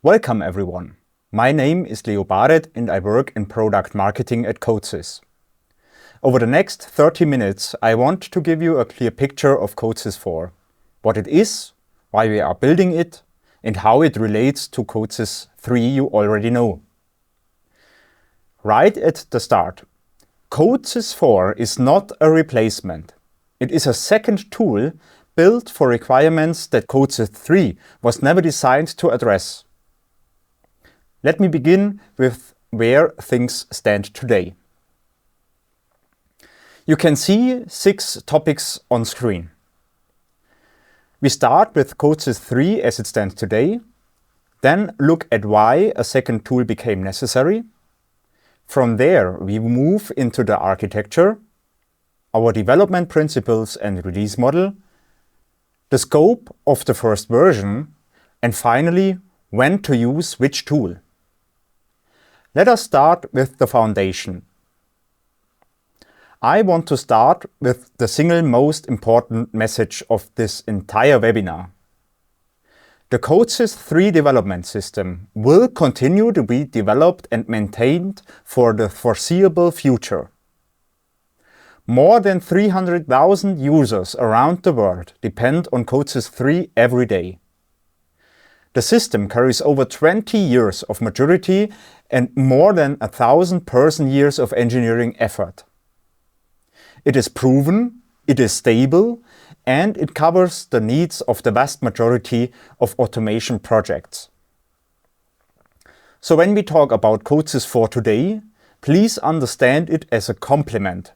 Welcome everyone. My name is Leo Baret and I work in product marketing at CODESYS. Over the next 30 minutes, I want to give you a clear picture of CODESYS 4, what it is, why we are building it, and how it relates to CODESYS 3 you already know. Right at the start, CODESYS 4 is not a replacement. It is a second tool built for requirements that CODESYS 3 was never designed to address. Let me begin with where things stand today. You can see 6 topics on screen. We start with CODESYS 3 as it stands today, then look at why a second tool became necessary. From there, we move into the architecture, our development principles and release model, the scope of the first version, and finally, when to use which tool. Let us start with the foundation. I want to start with the single most important message of this entire webinar. The CODESYS 3 development system will continue to be developed and maintained for the foreseeable future. More than 300,000 users around the world depend on CODESYS 3 every day. The system carries over 20 years of maturity and more than 1,000 person-years of engineering effort. It is proven, it is stable, and it covers the needs of the vast majority of automation projects. So when we talk about CODESYS 4 today, please understand it as a complement,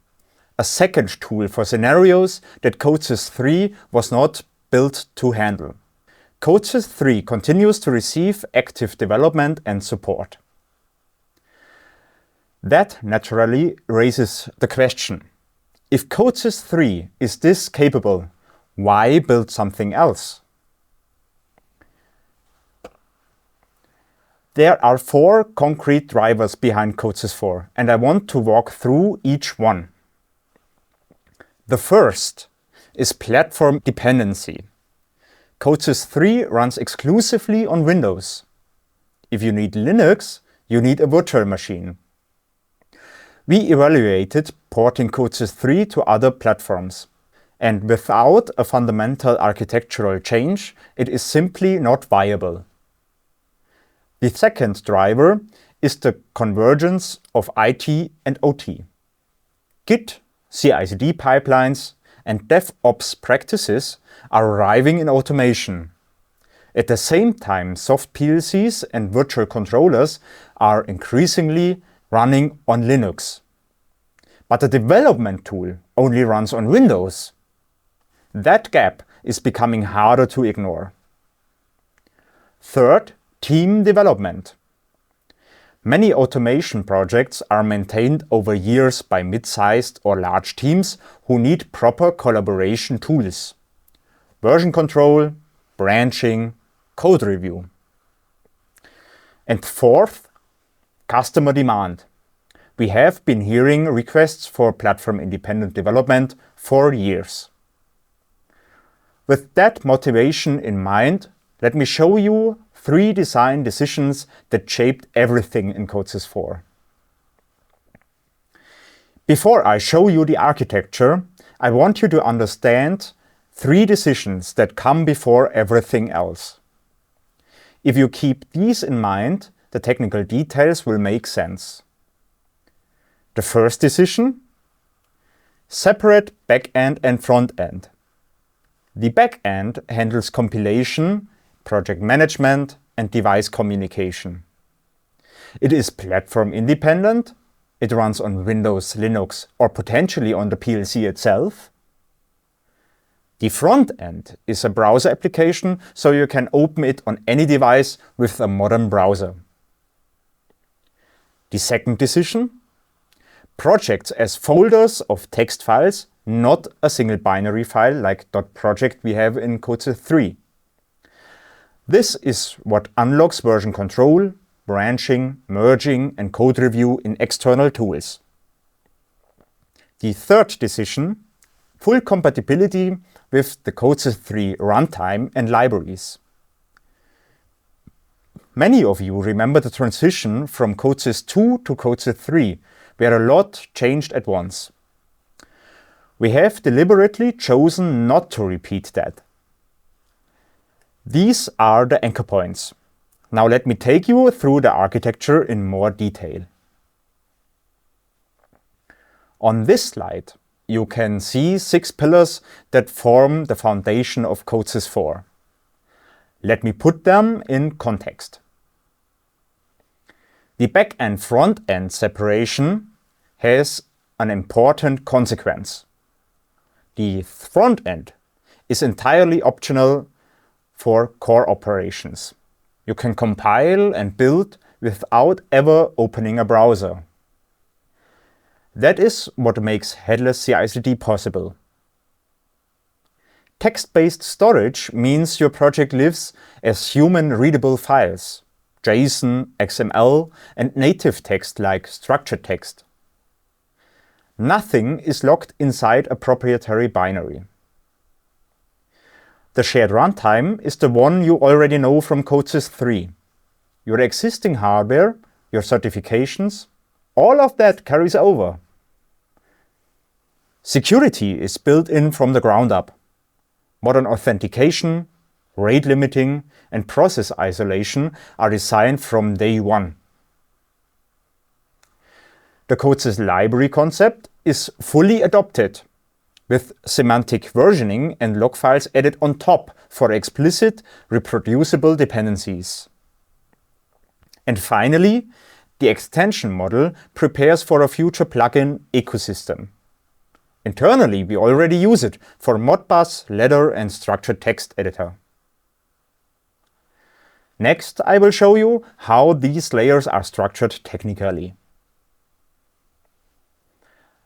a second tool for scenarios that CODESYS 3 was not built to handle. CODESYS 3 continues to receive active development and support. That naturally raises the question, if CODESYS 3 is this capable, why build something else? There are 4 concrete drivers behind CODESYS 4, and I want to walk through each one. The first is platform dependency. CODESYS 3 runs exclusively on Windows. If you need Linux, you need a virtual machine. We evaluated porting CODESYS 3 to other platforms, and without a fundamental architectural change, it is simply not viable. The second driver is the convergence of IT and OT. Git, CI/CD pipelines, and DevOps practices are arriving in automation. At the same time, soft PLCs and virtual controllers are increasingly running on Linux. But the development tool only runs on Windows. That gap is becoming harder to ignore. Third, team development. Many automation projects are maintained over years by mid-sized or large teams who need proper collaboration tools. Version control, branching, code review. And fourth, customer demand. We have been hearing requests for platform-independent development for years. With that motivation in mind, let me show you 3 design decisions that shaped everything in CODESYS 4. Before I show you the architecture, I want you to understand 3 decisions that come before everything else. If you keep these in mind, the technical details will make sense. The first decision: separate backend and front-end. The backend handles compilation, project management, and device communication. It is platform independent. It runs on Windows, Linux, or potentially on the PLC itself. The front end is a browser application, so you can open it on any device with a modern browser. The second decision: projects as folders of text files, not a single binary file like .project we have in CODESYS 3. This is what unlocks version control, branching, merging, and code review in external tools. The third decision: full compatibility with the CODESYS 3 runtime and libraries. Many of you remember the transition from CODESYS 2 to CODESYS 3, where a lot changed at once. We have deliberately chosen not to repeat that. These are the anchor points. Now let me take you through the architecture in more detail. On this slide, you can see 6 pillars that form the foundation of CODESYS 4. Let me put them in context. The back-end front-end separation has an important consequence. The front-end is entirely optional for core operations. You can compile and build without ever opening a browser. That is what makes headless CI/CD possible. Text-based storage means your project lives as human-readable files, JSON, XML, and native text like structured text. Nothing is locked inside a proprietary binary. The shared runtime is the one you already know from CODESYS 3. Your existing hardware, your certifications, all of that carries over. Security is built in from the ground up. Modern authentication, rate limiting, and process isolation are designed from day one. The CODESYS library concept is fully adopted, with semantic versioning and log files added on top for explicit, reproducible dependencies. And finally, the extension model prepares for a future plugin ecosystem. Internally, we already use it for Modbus, Ladder, and structured text editor. Next, I will show you how these layers are structured technically.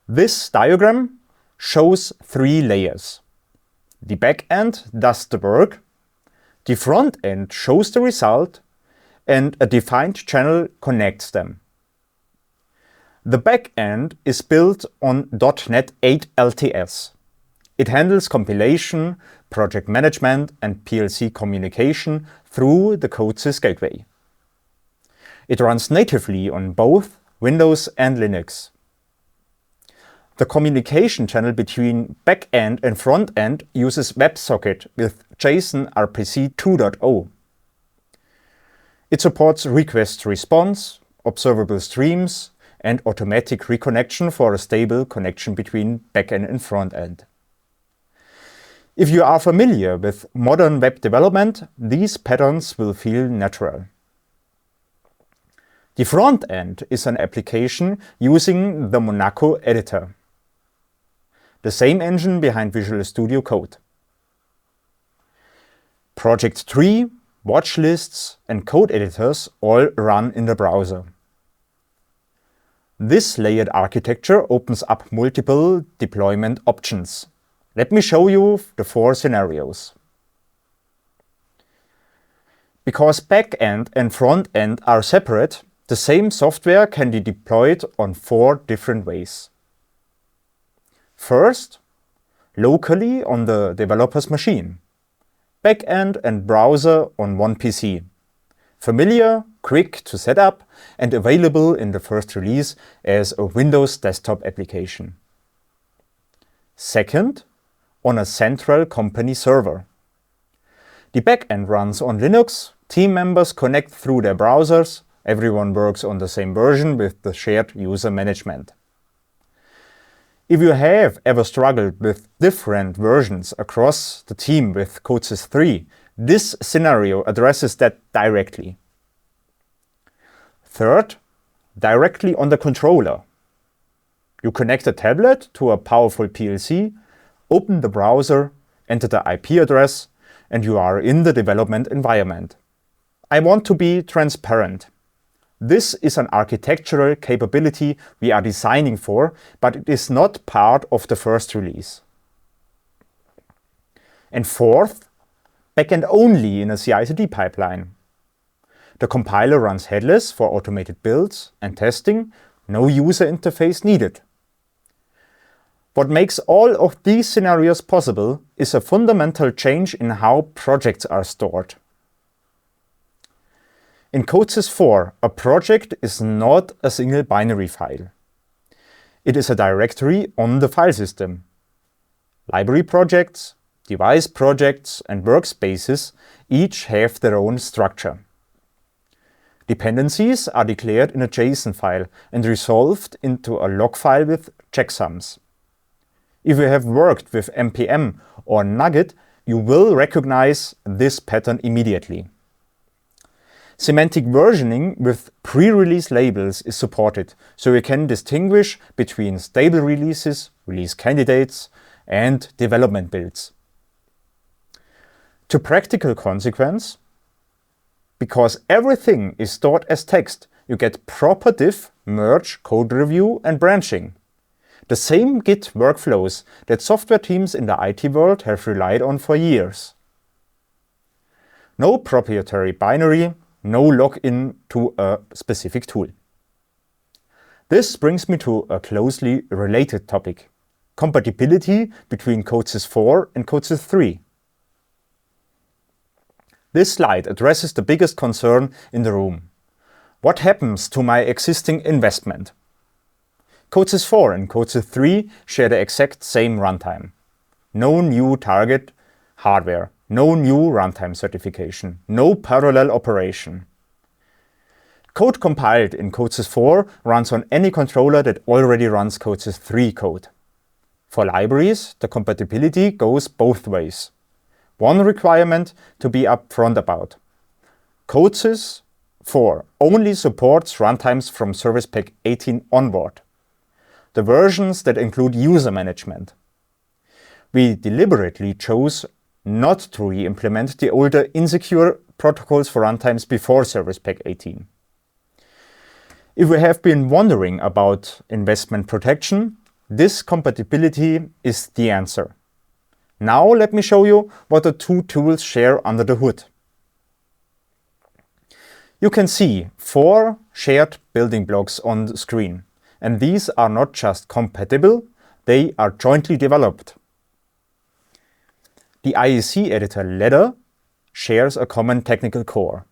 This diagram shows 3 layers. The back end does the work, the front end shows the result, and a defined channel connects them. The back end is built on .NET 8 LTS. It handles compilation, project management, and PLC communication through the CODESYS gateway. It runs natively on both Windows and Linux. The communication channel between back-end and front-end uses WebSocket with JSON RPC 2.0. It supports request response, observable streams, and automatic reconnection for a stable connection between back-end and front-end. If you are familiar with modern web development, these patterns will feel natural. The front-end is an application using the Monaco editor, the same engine behind Visual Studio Code. Project tree, watch lists, and code editors all run in the browser. This layered architecture opens up multiple deployment options. Let me show you the 4 scenarios. Because back-end and front-end are separate, the same software can be deployed on 4 different ways. First, locally on the developer's machine. Back-end and browser on one PC. Familiar, quick to set up, and available in the first release as a Windows desktop application. Second, on a central company server. The backend runs on Linux, team members connect through their browsers, everyone works on the same version with the shared user management. If you have ever struggled with different versions across the team with CODESYS 3, this scenario addresses that directly. Third, directly on the controller. You connect a tablet to a powerful PLC, open the browser, enter the IP address, and you are in the development environment. I want to be transparent. This is an architectural capability we are designing for, but it is not part of the first release. And fourth, backend only in a CI/CD pipeline. The compiler runs headless for automated builds and testing, no user interface needed. What makes all of these scenarios possible is a fundamental change in how projects are stored. In CODESYS 4, a project is not a single binary file. It is a directory on the file system. Library projects, device projects, and workspaces each have their own structure. Dependencies are declared in a JSON file and resolved into a log file with checksums. If you have worked with npm or NuGet, you will recognize this pattern immediately. Semantic versioning with pre-release labels is supported, so you can distinguish between stable releases, release candidates, and development builds. To practical consequence, because everything is stored as text, you get proper diff, merge, code review, and branching. The same Git workflows that software teams in the IT world have relied on for years. No proprietary binary, no login to a specific tool. This brings me to a closely related topic: compatibility between CODESYS 4 and CODESYS 3. This slide addresses the biggest concern in the room. What happens to my existing investment? CODESYS 4 and CODESYS 3 share the exact same runtime. No new target hardware, no new runtime certification, no parallel operation. Code compiled in CODESYS 4 runs on any controller that already runs CODESYS 3 code. For libraries, the compatibility goes both ways. One requirement to be upfront about: CODESYS 4 only supports runtimes from Service Pack 18 onward, the versions that include user management. We deliberately chose not to re-implement the older insecure protocols for runtimes before Service Pack 18. If we have been wondering about investment protection, this compatibility is the answer. Now let me show you what the two tools share under the hood. You can see 4 shared building blocks on the screen, and these are not just compatible, they are jointly developed. The IEC editor Ladder shares a common technical core.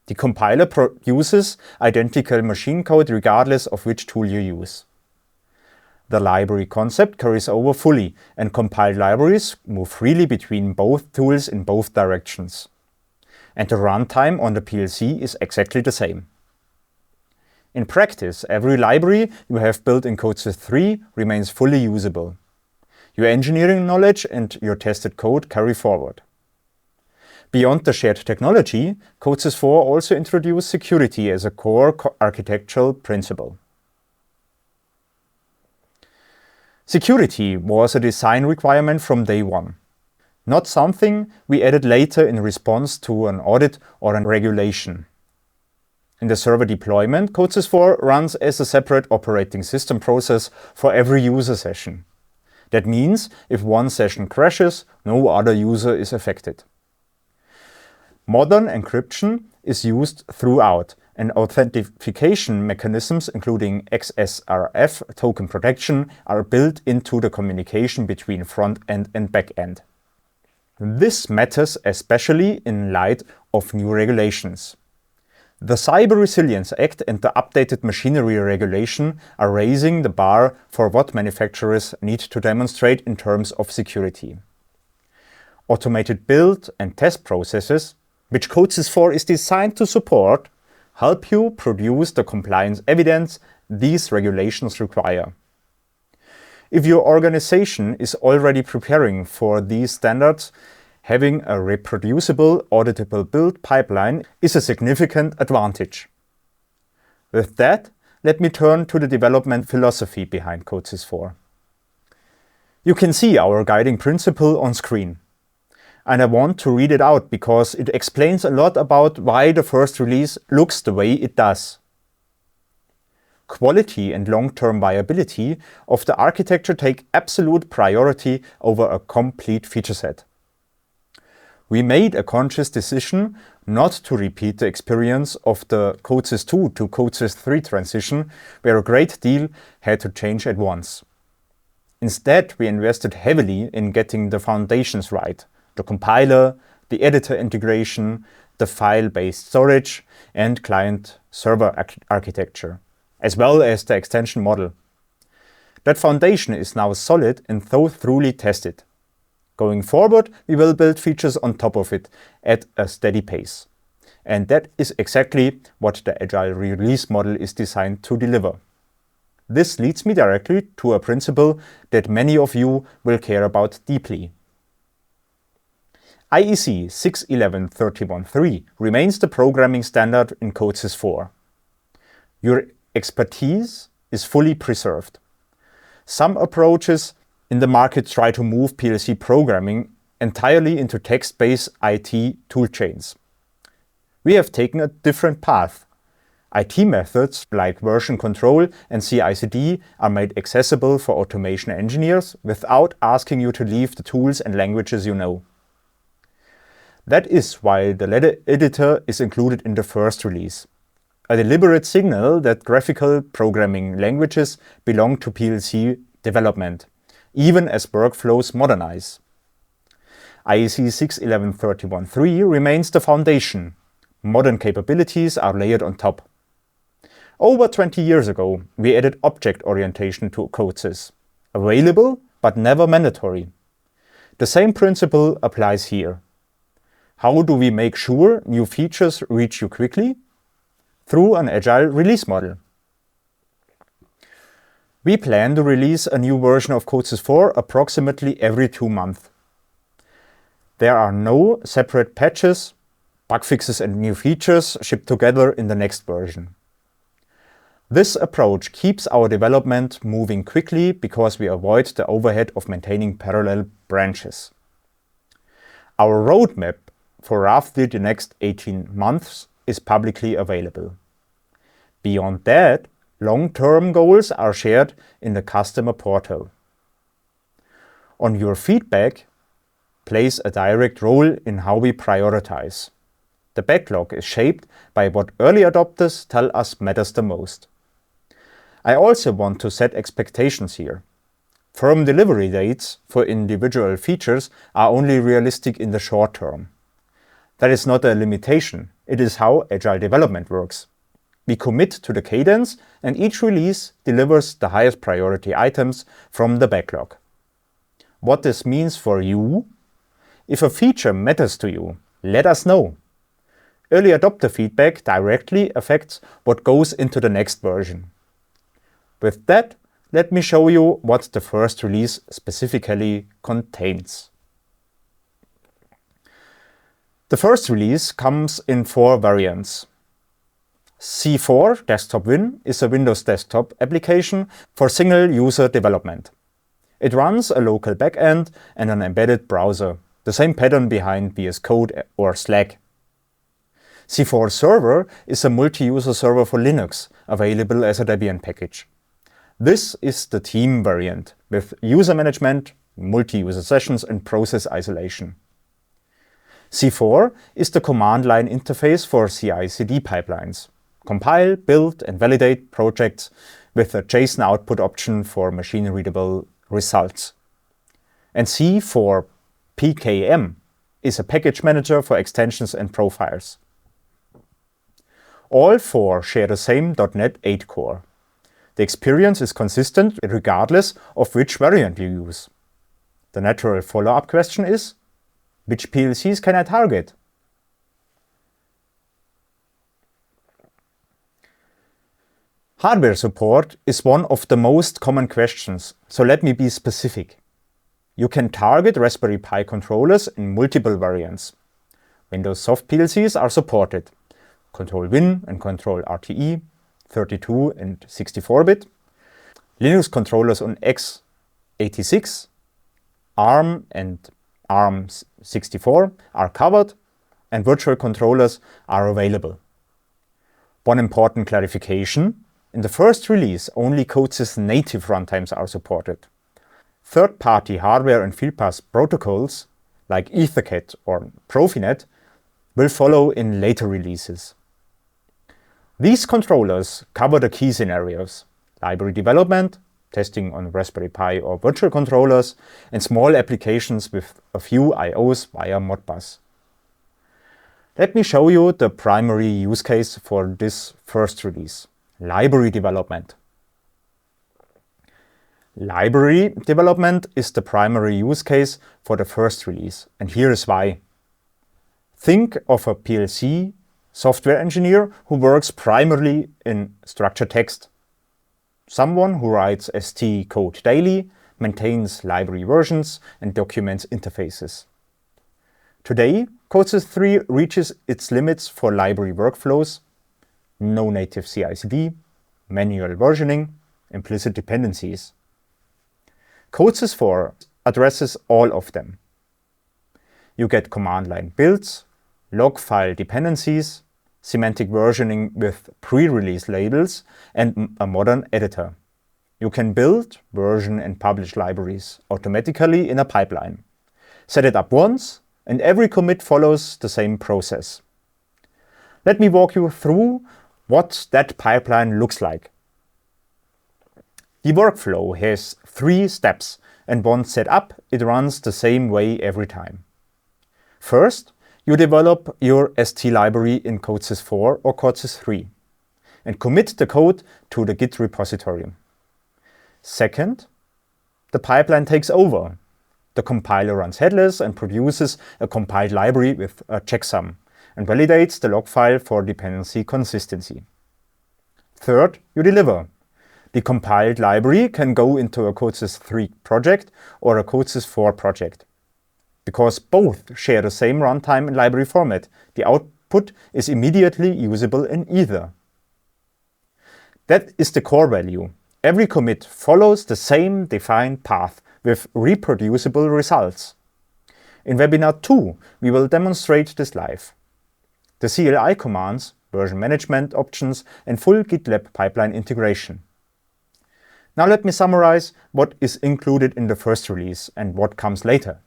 The compiler produces identical machine code regardless of which tool you use. The library concept carries over fully, and compiled libraries move freely between both tools in both directions. And the runtime on the PLC is exactly the same. In practice, every library you have built in CODESYS 3 remains fully usable. Your engineering knowledge and your tested code carry forward. Beyond the shared technology, CODESYS 4 also introduced security as a core architectural principle. Security was a design requirement from day one, not something we added later in response to an audit or a regulation. In the server deployment, CODESYS 4 runs as a separate operating system process for every user session. That means if one session crashes, no other user is affected. Modern encryption is used throughout, and authentication mechanisms including XSRF token protection are built into the communication between front-end and back-end. This matters especially in light of new regulations. The Cyber Resilience Act and the updated machinery regulation are raising the bar for what manufacturers need to demonstrate in terms of security. Automated build and test processes, which CODESYS 4 is designed to support, help you produce the compliance evidence these regulations require. If your organization is already preparing for these standards, having a reproducible, auditable build pipeline is a significant advantage. With that, let me turn to the development philosophy behind CODESYS 4. You can see our guiding principle on screen. And I want to read it out because it explains a lot about why the first release looks the way it does. Quality and long-term viability of the architecture take absolute priority over a complete feature set. We made a conscious decision not to repeat the experience of the CODESYS 2 to CODESYS 3 transition, where a great deal had to change at once. Instead, we invested heavily in getting the foundations right: the compiler, the editor integration, the file-based storage and client-server architecture, as well as the extension model. That foundation is now solid and thoroughly tested. Going forward, we will build features on top of it at a steady pace. And that is exactly what the agile release model is designed to deliver. This leads me directly to a principle that many of you will care about deeply. IEC 61131.3 remains the programming standard in CODESYS 4. Your expertise is fully preserved. Some approaches in the market try to move PLC programming entirely into text-based IT toolchains. We have taken a different path. IT methods like version control and CI/CD are made accessible for automation engineers without asking you to leave the tools and languages you know. That is why the letter editor is included in the first release, a deliberate signal that graphical programming languages belong to PLC development, even as workflows modernize. IEC 61131.3 remains the foundation. Modern capabilities are layered on top. Over 20 years ago, we added object orientation to CODESYS. Available, but never mandatory. The same principle applies here. How do we make sure new features reach you quickly? Through an agile release model. We plan to release a new version of CODESYS 4 approximately every 2 months. There are no separate patches, bug fixes and new features shipped together in the next version. This approach keeps our development moving quickly because we avoid the overhead of maintaining parallel branches. Our roadmap for roughly the next 18 months is publicly available. Beyond that, long-term goals are shared in the customer portal. On your feedback plays a direct role in how we prioritize. The backlog is shaped by what early adopters tell us matters the most. I also want to set expectations here. Firm delivery dates for individual features are only realistic in the short term. That is not a limitation, it is how agile development works. We commit to the cadence and each release delivers the highest priority items from the backlog. What this means for you? If a feature matters to you, let us know. Early adopter feedback directly affects what goes into the next version. With that, let me show you what the first release specifically contains. The first release comes in 4 variants. C4 Desktop Win is a Windows desktop application for single-user development. It runs a local backend and an embedded browser, the same pattern behind VS Code or Slack. C4 Server is a multi-user server for Linux, available as a Debian package. This is the team variant, with user management, multi-user sessions and process isolation. C4 is the command line interface for CI/CD pipelines. Compile, build and validate projects with a JSON output option for machine-readable results. And C4 PKM is a package manager for extensions and profiles. All 4 share the same .NET 8 core. The experience is consistent regardless of which variant you use. The natural follow-up question is, which PLCs can I target? Hardware support is one of the most common questions, so let me be specific. You can target Raspberry Pi controllers in multiple variants. Windows soft PLCs are supported. Control Win and Control RTE, 32 and 64-bit. Linux controllers on x86, ARM and ARM64 are covered, and virtual controllers are available. One important clarification: in the first release, only CODESYS native runtimes are supported. Third-party hardware and fieldbus protocols, like EtherCAT or Profinet, will follow in later releases. These controllers cover the key scenarios: library development, testing on Raspberry Pi or virtual controllers, and small applications with a few I/Os via Modbus. Let me show you the primary use case for this first release: library development. Library development is the primary use case for the first release, and here is why. Think of a PLC software engineer who works primarily in structured text. Someone who writes ST code daily, maintains library versions, and documents interfaces. Today, CODESYS 3 reaches its limits for library workflows: no native CI/CD, manual versioning, implicit dependencies. CODESYS 4 addresses all of them. You get command line builds, log file dependencies, semantic versioning with pre-release labels, and a modern editor. You can build, version, and publish libraries automatically in a pipeline. Set it up once, and every commit follows the same process. Let me walk you through what that pipeline looks like. The workflow has 3 steps, and once set up, it runs the same way every time. First, you develop your ST library in CODESYS 4 or CODESYS 3 and commit the code to the Git repository. Second, the pipeline takes over. The compiler runs headless and produces a compiled library with a checksum and validates the log file for dependency consistency. Third, you deliver. The compiled library can go into a CODESYS 3 project or a CODESYS 4 project. Because both share the same runtime and library format, the output is immediately usable in either. That is the core value. Every commit follows the same defined path with reproducible results. In webinar 2, we will demonstrate this live. The CLI commands, version management options, and full GitLab pipeline integration. Now let me summarize what is included in the first release and what comes later.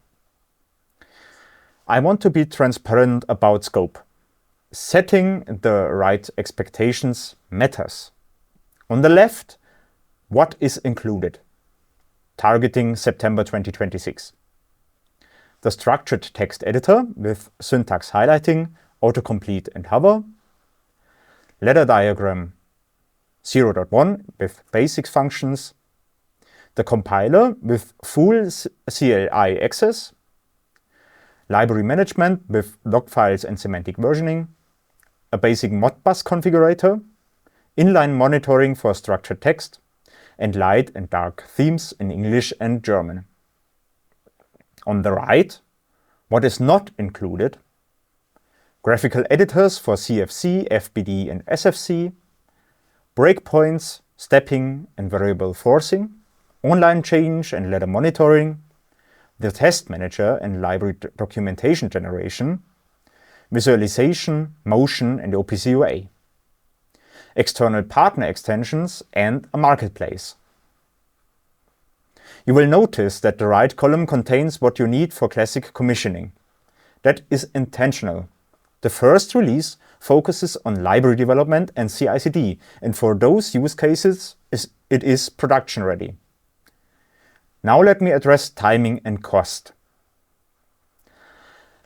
I want to be transparent about scope. Setting the right expectations matters. On the left, what is included? Targeting September 2026. The structured text editor with syntax highlighting, autocomplete and hover. Ladder diagram 0.1 with basics functions. The compiler with full CLI access. Library management with log files and semantic versioning, a basic Modbus configurator, inline monitoring for structured text, and light and dark themes in English and German. On the right, what is not included: graphical editors for CFC, FBD, and SFC, breakpoints, stepping and variable forcing, online change and ladder monitoring, the test manager and library documentation generation, visualization, motion, and OPC UA, external partner extensions, and a marketplace. You will notice that the right column contains what you need for classic commissioning. That is intentional. The first release focuses on library development and CI/CD, and for those use cases, it is production ready. Now let me address timing and cost.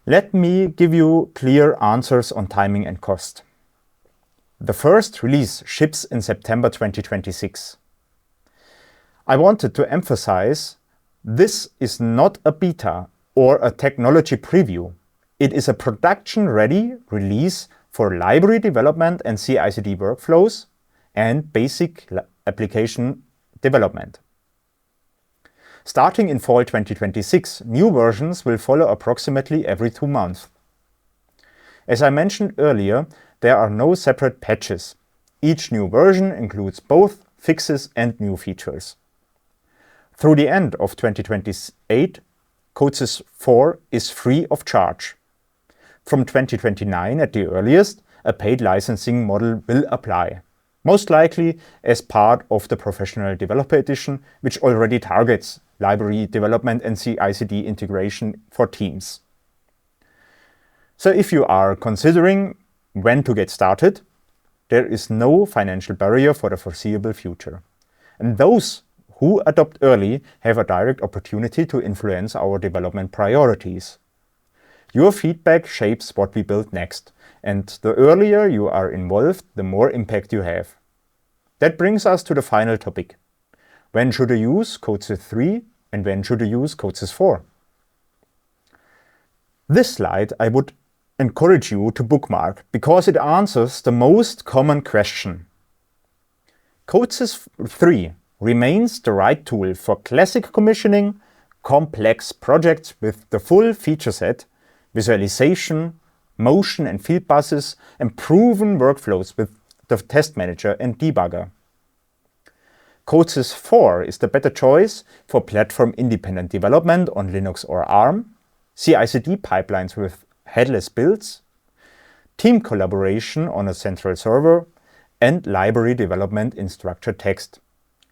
Let me give you clear answers on timing and cost. The first release ships in September 2026. I wanted to emphasize this is not a beta or a technology preview. It is a production-ready release for library development and CI/CD workflows and basic application development. Starting in fall 2026, new versions will follow approximately every 2 months. As I mentioned earlier, there are no separate patches. Each new version includes both fixes and new features. Through the end of 2028, CODESYS 4 is free of charge. From 2029 at the earliest, a paid licensing model will apply, most likely as part of the Professional Developer Edition, which already targets library development and CI/CD integration for teams. So if you are considering when to get started, there is no financial barrier for the foreseeable future. And those who adopt early have a direct opportunity to influence our development priorities. Your feedback shapes what we build next, and the earlier you are involved, the more impact you have. That brings us to the final topic. When should I use CODESYS 3 and when should I use CODESYS 4? This slide I would encourage you to bookmark because it answers the most common question. CODESYS 3 remains the right tool for classic commissioning, complex projects with the full feature set, visualization, motion and field buses, and proven workflows with the test manager and debugger. CODESYS 4 is the better choice for platform-independent development on Linux or ARM, CI/CD pipelines with headless builds, team collaboration on a central server, and library development in structured text.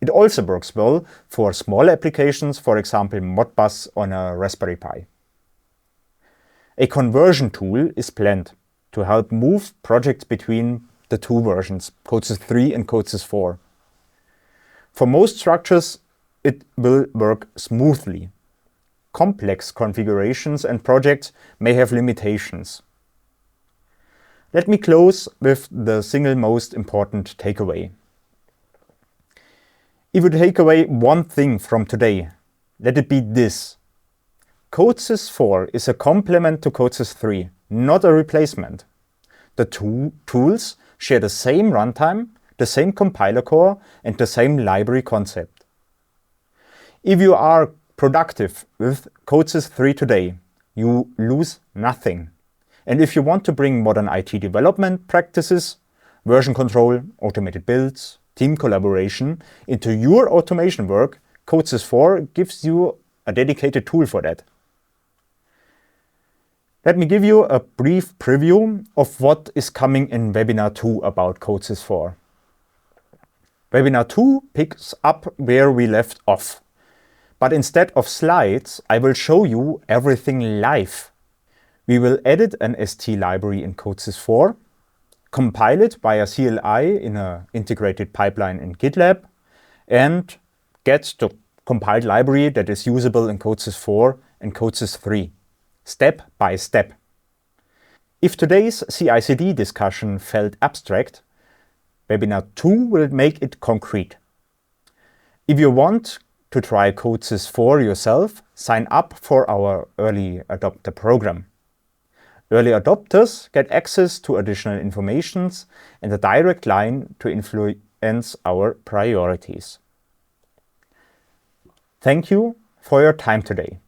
It also works well for small applications, for example Modbus on a Raspberry Pi. A conversion tool is planned to help move projects between the two versions, CODESYS 3 and CODESYS 4. For most structures, it will work smoothly. Complex configurations and projects may have limitations. Let me close with the single most important takeaway. If you take away one thing from today, let it be this. CODESYS 4 is a complement to CODESYS 3, not a replacement. The two tools share the same runtime, the same compiler core, and the same library concept. If you are productive with CODESYS 3 today, you lose nothing. And if you want to bring modern IT development practices, version control, automated builds, team collaboration into your automation work, CODESYS 4 gives you a dedicated tool for that. Let me give you a brief preview of what is coming in Webinar 2 about CODESYS 4. Webinar 2 picks up where we left off. But instead of slides, I will show you everything live. We will edit an ST library in CODESYS 4, compile it via CLI in an integrated pipeline in GitLab, and get the compiled library that is usable in CODESYS 4 and CODESYS 3, step by step. If today's CI/CD discussion felt abstract, Webinar 2 will make it concrete. If you want to try CODESYS 4 yourself, sign up for our Early Adopter program. Early adopters get access to additional informations and a direct line to influence our priorities. Thank you for your time today.